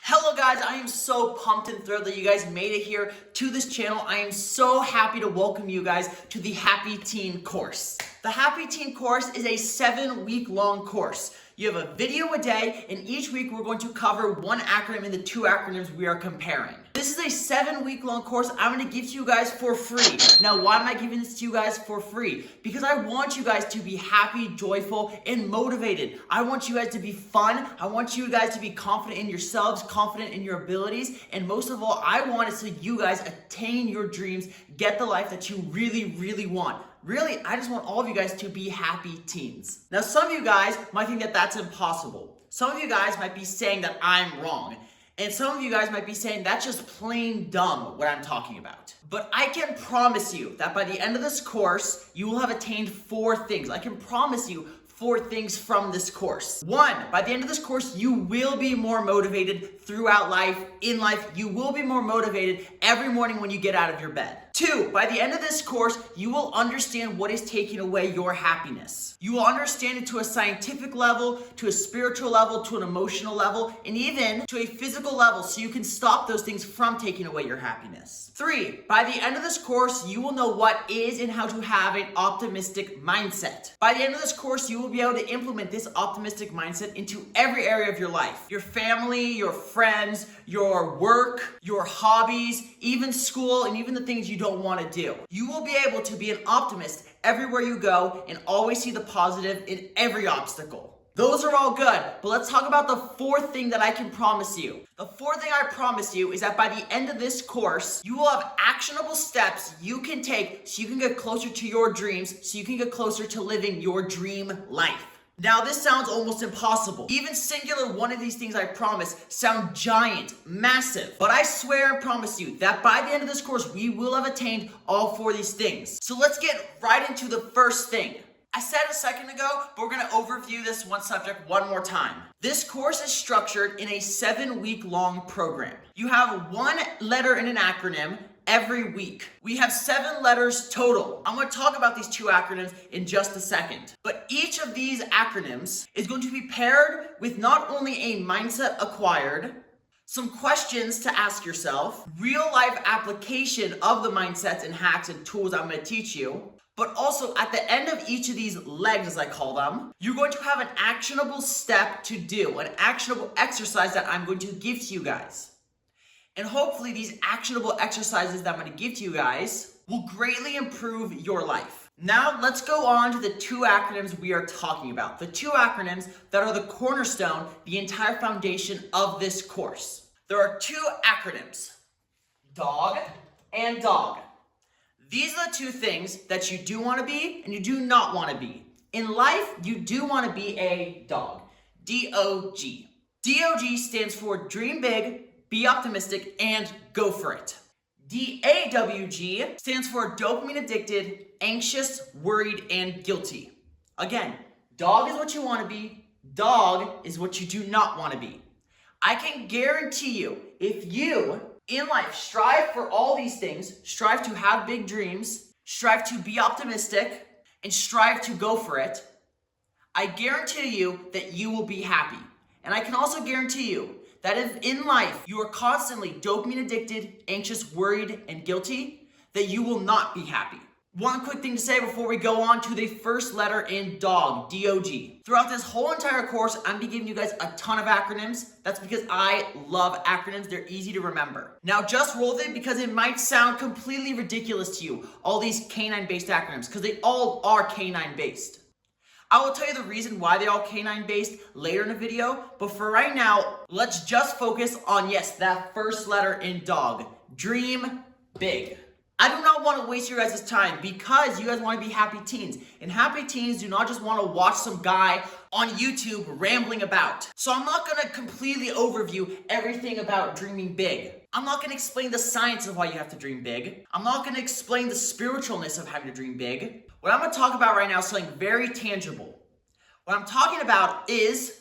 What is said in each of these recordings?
Hello guys, I am so pumped and thrilled that you guys made it here to this channel. I am so happy to welcome you guys to the Happy Teen course. The Happy Teen course is a 7-week long course. You have a video a day, and each week we're going to cover one acronym in the two acronyms we are comparing. This is a 7-week long course I'm going to give to you guys for free. Now, why am I giving this to you guys for free? Because I want you guys to be happy, joyful, and motivated. I want you guys to be fun. I want you guys to be confident in yourselves, confident in your abilities, and most of all, I want it so you guys attain your dreams, get the life that you really, really want. Really, I just want all of you guys to be happy teens. Now, some of you guys might think that that's impossible. Some of you guys might be saying that I'm wrong. And some of you guys might be saying that's just plain dumb what I'm talking about. But I can promise you that by the end of this course, you will have attained 4 things. I can promise you 4 things from this course. 1, by the end of this course, you will be more motivated throughout life, in life. You will be more motivated every morning when you get out of your bed. 2, by the end of this course, you will understand what is taking away your happiness. You will understand it to a scientific level, to a spiritual level, to an emotional level, and even to a physical level, so you can stop those things from taking away your happiness. 3, by the end of this course, you will know what is and how to have an optimistic mindset. By the end of this course, you will be able to implement this optimistic mindset into every area of your life. Your family, your friends, your work, your hobbies, even school, and even the things you don't want to do. You will be able to be an optimist everywhere you go and always see the positive in every obstacle. Those are all good, but let's talk about the 4th thing that I can promise you. The 4th thing I promise you is that by the end of this course, you will have actionable steps you can take so you can get closer to your dreams, so you can get closer to living your dream life. Now, this sounds almost impossible. Even singular one of these things I promise sound giant, massive. But I swear and promise you that by the end of this course, we will have attained all 4 of these things. So let's get right into the first thing. I said a second ago, but we're gonna overview this one subject one more time. This course is structured in a 7-week long program. You have 1 letter in an acronym every week. We have 7 letters total. I'm going to talk about these 2 acronyms in just a second. But each of these acronyms is going to be paired with not only a mindset acquired, some questions to ask yourself, real life application of the mindsets and hacks and tools I'm going to teach you, but also at the end of each of these legs, as I call them, you're going to have an actionable step to do, an actionable exercise that I'm going to give to you guys. And hopefully these actionable exercises that I'm going to give to you guys will greatly improve your life. Now let's go on to the 2 acronyms we are talking about. The 2 acronyms that are the cornerstone, the entire foundation of this course. There are 2 acronyms, dog and dog. These are the 2 things that you do want to be and you do not want to be. In life, you do want to be a dog. D-O-G. D-O-G stands for dream big, be optimistic, and go for it. D-A-W-G stands for dopamine addicted, anxious, worried, and guilty. Again, dog is what you want to be. Dog is what you do not want to be. I can guarantee you, if you in life strive for all these things, strive to have big dreams, strive to be optimistic, and strive to go for it, I guarantee you that you will be happy. And I can also guarantee you that if in life you are constantly dopamine addicted, anxious, worried, and guilty, that you will not be happy. One quick thing to say before we go on to the first letter in dog, D-O-G. Throughout this whole entire course, I'm gonna be giving you guys a ton of acronyms. That's because I love acronyms. They're easy to remember. Now just roll with it because it might sound completely ridiculous to you, all these canine-based acronyms, because they all are canine-based. I will tell you the reason why they're all canine-based later in the video, but for right now, let's just focus on, yes, that first letter in dog, dream big. I do not want to waste your guys' time because you guys want to be happy teens. And happy teens do not just want to watch some guy on YouTube rambling about. So I'm not going to completely overview everything about dreaming big. I'm not going to explain the science of why you have to dream big. I'm not going to explain the spiritualness of having to dream big. What I'm going to talk about right now is something very tangible. What I'm talking about is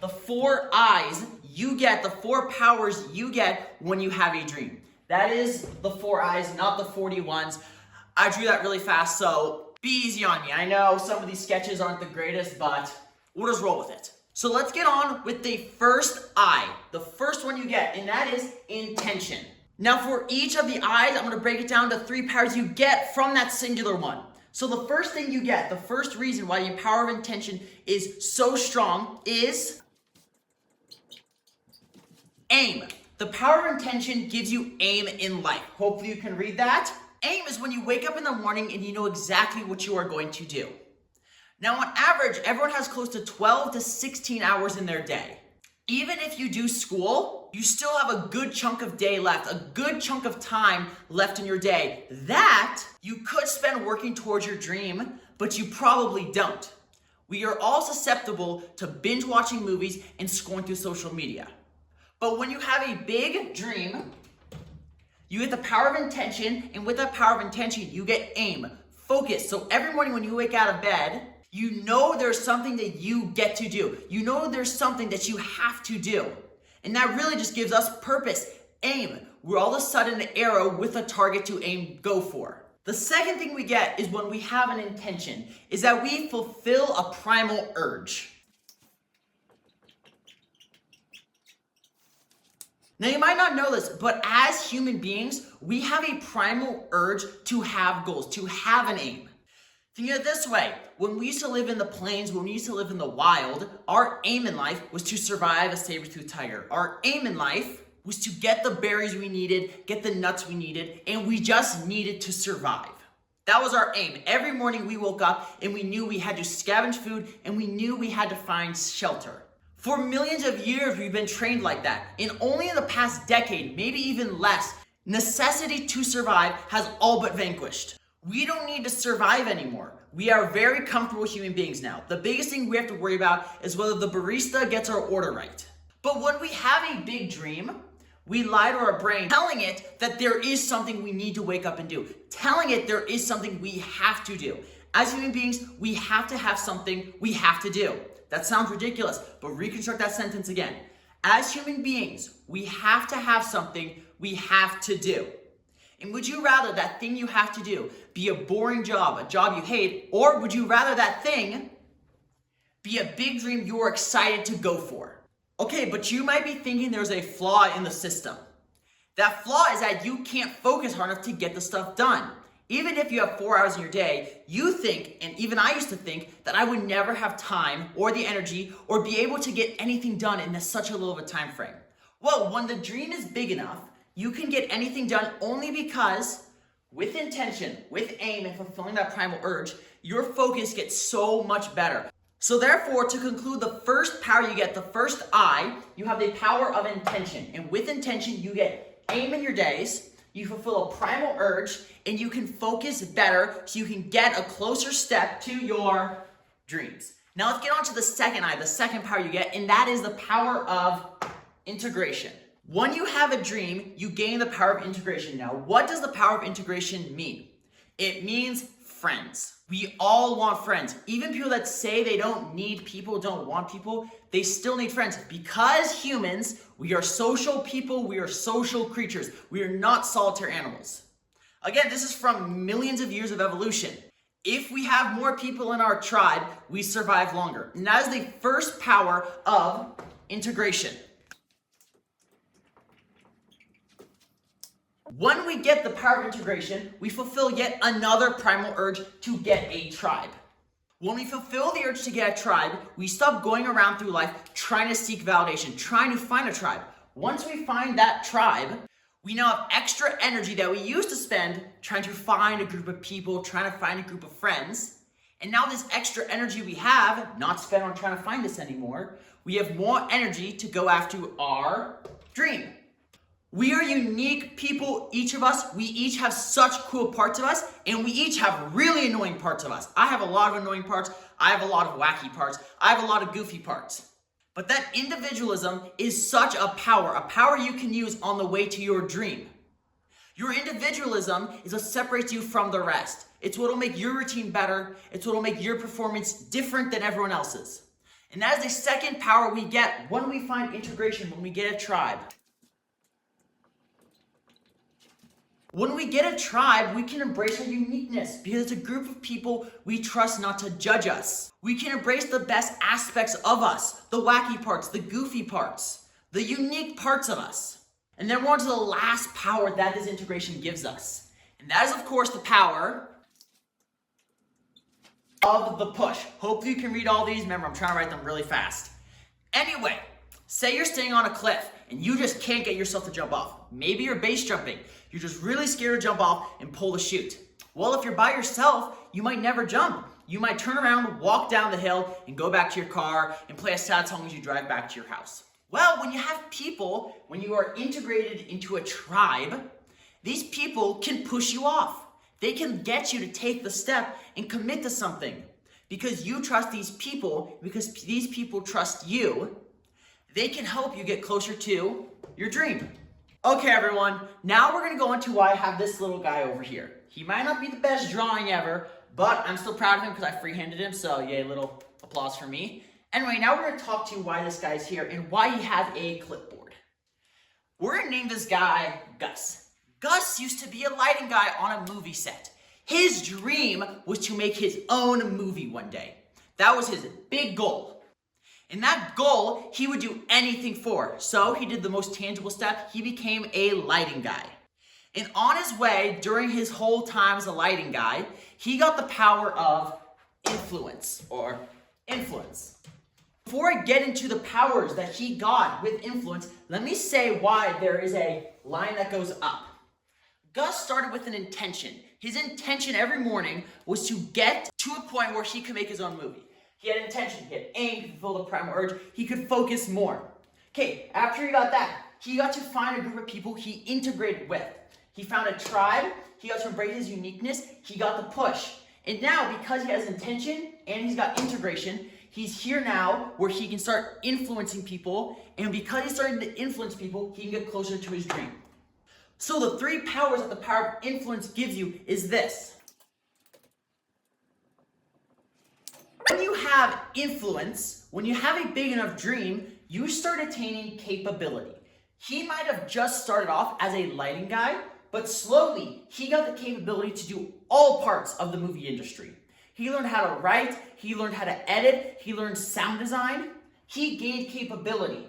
the 4 I's you get, the 4 powers you get when you have a dream. That is the 4 I's, not the 41s. I drew that really fast, so be easy on me. I know some of these sketches aren't the greatest, but we'll just roll with it. So let's get on with the first I. The first first one you get, and that is intention. Now for each of the I's, I'm gonna break it down to 3 powers you get from that singular one. So the first thing you get, the first reason why your power of intention is so strong is aim. The power of intention gives you aim in life. Hopefully you can read that. Aim is when you wake up in the morning and you know exactly what you are going to do. Now on average, everyone has close to 12 to 16 hours in their day. Even if you do school, you still have a good chunk of day left, a good chunk of time left in your day that you could spend working towards your dream, but you probably don't. We are all susceptible to binge watching movies and scrolling through social media. But when you have a big dream, you get the power of intention, and with that power of intention, you get aim, focus. So every morning when you wake out of bed, you know there's something that you get to do. You know there's something that you have to do. And that really just gives us purpose, aim. We're all of a sudden an arrow with a target to aim, go for. The second thing we get is when we have an intention, is that we fulfill a primal urge. Now you might not know this, but as human beings, we have a primal urge to have goals, to have an aim. Think of it this way, when we used to live in the plains, when we used to live in the wild, our aim in life was to survive a saber-toothed tiger. Our aim in life was to get the berries we needed, get the nuts we needed, and we just needed to survive. That was our aim. Every morning we woke up and we knew we had to scavenge food and we knew we had to find shelter. For millions of years, we've been trained like that. And only in the past decade, maybe even less, necessity to survive has all but vanquished. We don't need to survive anymore. We are very comfortable human beings now. The biggest thing we have to worry about is whether the barista gets our order right. But when we have a big dream, we lie to our brain, telling it that there is something we need to wake up and do, telling it there is something we have to do. As human beings, we have to have something we have to do. That sounds ridiculous, but reconstruct that sentence again. As human beings, we have to have something we have to do. And would you rather that thing you have to do be a boring job, a job you hate, or would you rather that thing be a big dream you're excited to go for? Okay, but you might be thinking there's a flaw in the system. That flaw is that you can't focus hard enough to get the stuff done. Even if you have 4 hours in your day, you think, and even I used to think, that I would never have time or the energy or be able to get anything done in such a little of a time frame. Well, when the dream is big enough, you can get anything done only because with intention, with aim, and fulfilling that primal urge, your focus gets so much better. So therefore, to conclude the first power you get, the first I, you have the power of intention. And with intention, you get aim in your days, you fulfill a primal urge, and you can focus better so you can get a closer step to your dreams. Now let's get on to the second I, the second power you get, and that is the power of integration. When you have a dream, you gain the power of integration. Now, what does the power of integration mean? It means friends. We all want friends. Even people that say they don't need people, don't want people, they still need friends. Because humans, we are social people, we are social creatures. We are not solitary animals. Again, this is from millions of years of evolution. If we have more people in our tribe, we survive longer. And that is the first power of integration. When we get the power of integration, we fulfill yet another primal urge to get a tribe. When we fulfill the urge to get a tribe, we stop going around through life trying to seek validation, trying to find a tribe. Once we find that tribe, we now have extra energy that we used to spend trying to find a group of people, trying to find a group of friends. And now this extra energy we have, not spent on trying to find this anymore, we have more energy to go after our dream. We are unique people, each of us. We each have such cool parts of us, and we each have really annoying parts of us. I have a lot of annoying parts. I have a lot of wacky parts. I have a lot of goofy parts. But that individualism is such a power you can use on the way to your dream. Your individualism is what separates you from the rest. It's what will make your routine better. It's what will make your performance different than everyone else's. And that is the second power we get when we find integration, when we get a tribe. When we get a tribe, we can embrace our uniqueness because it's a group of people we trust not to judge us. We can embrace the best aspects of us, the wacky parts, the goofy parts, the unique parts of us. And then we're on to the last power that this integration gives us. And that is, of course, the power of the push. Hopefully you can read all these. Remember, I'm trying to write them really fast. Anyway, say you're staying on a cliff and you just can't get yourself to jump off. Maybe you're base jumping. You're just really scared to jump off and pull the chute. Well, if you're by yourself, you might never jump. You might turn around, walk down the hill, and go back to your car and play a sad song as you drive back to your house. Well, when you have people, when you are integrated into a tribe, these people can push you off. They can get you to take the step and commit to something. Because you trust these people, because these people trust you, they can help you get closer to your dream. Okay, everyone, now we're gonna go into why I have this little guy over here. He might not be the best drawing ever, but I'm still proud of him because I free-handed him, so yay, little applause for me. Anyway, now we're gonna talk to you why this guy's here and why he has a clipboard. We're gonna name this guy Gus. Gus used to be a lighting guy on a movie set. His dream was to make his own movie one day. That was his big goal. And that goal, he would do anything for. So he did the most tangible step. He became a lighting guy. And on his way, during his whole time as a lighting guy, he got the power of influence, or influence. Before I get into the powers that he got with influence, let me say why there is a line that goes up. Gus started with an intention. His intention every morning was to get to a point where he could make his own movie. He had intention, he had aim, he could fulfill the primal urge, he could focus more. Okay, after he got that, he got to find a group of people he integrated with. He found a tribe, he got to embrace his uniqueness, he got the push. And now, because he has intention and he's got integration, he's here now where he can start influencing people, and because he's starting to influence people, he can get closer to his dream. So the three powers that the power of influence gives you is this. When you have influence, when you have a big enough dream, you start attaining capability. He might have just started off as a lighting guy, but slowly he got the capability to do all parts of the movie industry. He learned how to write, he learned how to edit, he learned sound design. He gained capability.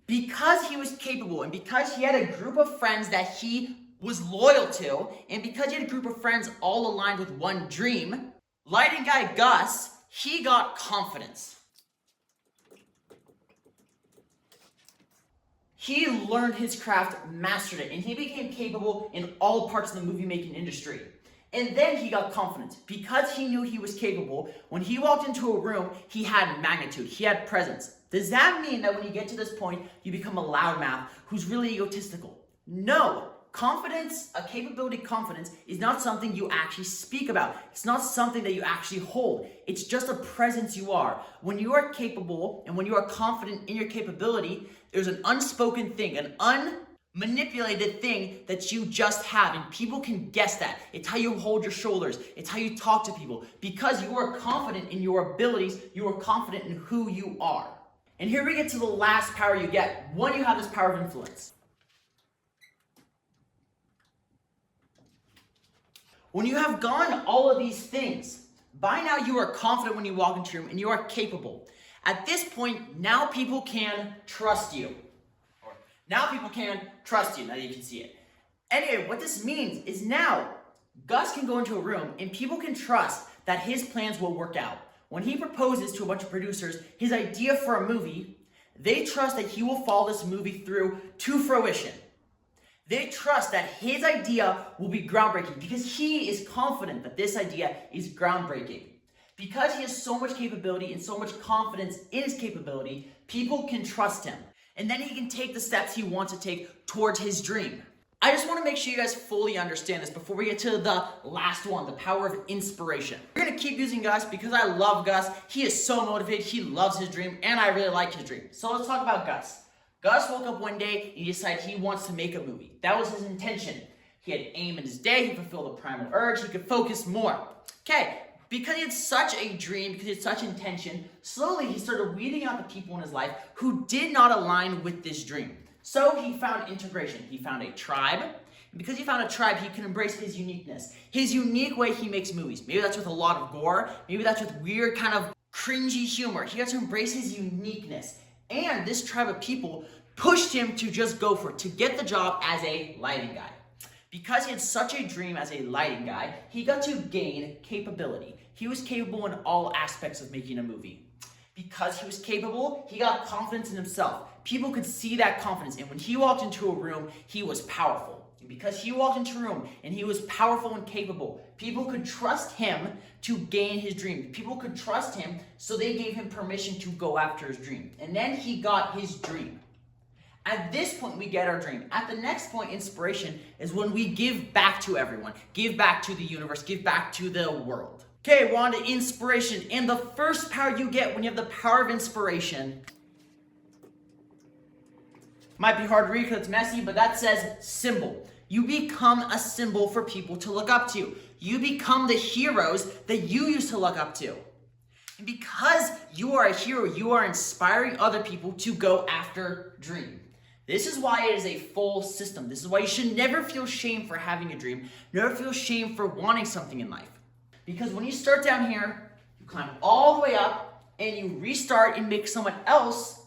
Because he was capable and because he had a group of friends that he was loyal to, and because he had a group of friends all aligned with one dream, lighting guy Gus, he got confidence. He learned his craft, mastered it, and he became capable in all parts of the movie making industry. And then he got confidence. Because he knew he was capable, when he walked into a room, he had magnitude, he had presence. Does that mean that when you get to this point, you become a loudmouth who's really egotistical? No. Confidence, a capability confidence, is not something you actually speak about. It's not something that you actually hold. It's just a presence you are. When you are capable and when you are confident in your capability, there's an unspoken thing, an unmanipulated thing that you just have, and people can guess that. It's how you hold your shoulders. It's how you talk to people. Because you are confident in your abilities, you are confident in who you are. And here we get to the last power you get when you have this power of influence. When you have gone all of these things, by now you are confident when you walk into a room and you are capable. At this point, now people can trust you. Now people can trust you, now that you can see it. Anyway, what this means is now Gus can go into a room and people can trust that his plans will work out. When he proposes to a bunch of producers his idea for a movie, they trust that he will follow this movie through to fruition. They trust that his idea will be groundbreaking because he is confident that this idea is groundbreaking. Because he has so much capability and so much confidence in his capability, people can trust him. And then he can take the steps he wants to take towards his dream. I just want to make sure you guys fully understand this before we get to the last one, the power of inspiration. We're going to keep using Gus because I love Gus. He is so motivated, he loves his dream, and I really like his dream. So let's talk about Gus. Gus woke up one day and he decided he wants to make a movie. That was his intention. He had aim in his day, he fulfilled the primal urge, he could focus more. Okay, because he had such a dream, because he had such intention, slowly he started weeding out the people in his life who did not align with this dream. So he found integration. He found a tribe. And because he found a tribe, he can embrace his uniqueness. His unique way he makes movies. Maybe that's with a lot of gore. Maybe that's with weird kind of cringy humor. He got to embrace his uniqueness. And this tribe of people pushed him to just go for it, to get the job as a lighting guy. Because he had such a dream as a lighting guy, he got to gain capability. He was capable in all aspects of making a movie. Because he was capable, he got confidence in himself. People could see that confidence, and when he walked into a room, he was powerful. And because he walked into a room and he was powerful and capable, people could trust him to gain his dream. People could trust him, so they gave him permission to go after his dream. And then he got his dream. At this point, we get our dream. At the next point, inspiration, is when we give back to everyone, give back to the universe, give back to the world. Okay, we're on to inspiration. And the first power you get when you have the power of inspiration, might be hard to read because it's messy, but that says symbol. You become a symbol for people to look up to. You become the heroes that you used to look up to. And because you are a hero, you are inspiring other people to go after dream. This is why it is a full system. This is why you should never feel shame for having a dream. Never feel shame for wanting something in life. Because when you start down here, you climb all the way up and you restart and make someone else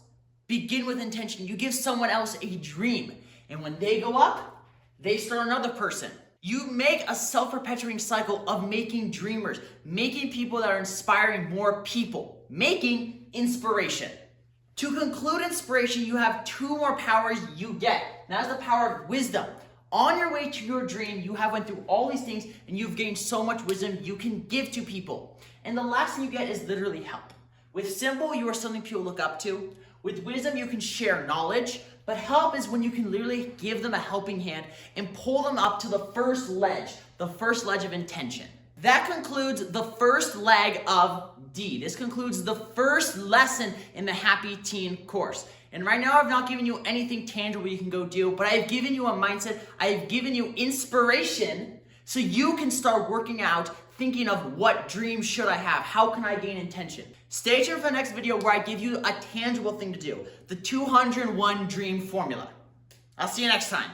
begin with intention. You give someone else a dream. And when they go up, they start another person. You make a self-perpetuating cycle of making dreamers, making people that are inspiring more people, making inspiration. To conclude inspiration, you have two more powers you get. And that's the power of wisdom. On your way to your dream, you have went through all these things and you've gained so much wisdom you can give to people. And the last thing you get is literally help. With symbol, you are something people look up to. With wisdom, you can share knowledge. But help is when you can literally give them a helping hand and pull them up to the first ledge of intention. That concludes the first leg of D. This concludes the first lesson in the Happy Teen course. And right now I've not given you anything tangible you can go do, but I've given you a mindset, I've given you inspiration so you can start working out, thinking of what dreams should I have? How can I gain intention? Stay tuned for the next video where I give you a tangible thing to do, the 201 dream formula. I'll see you next time.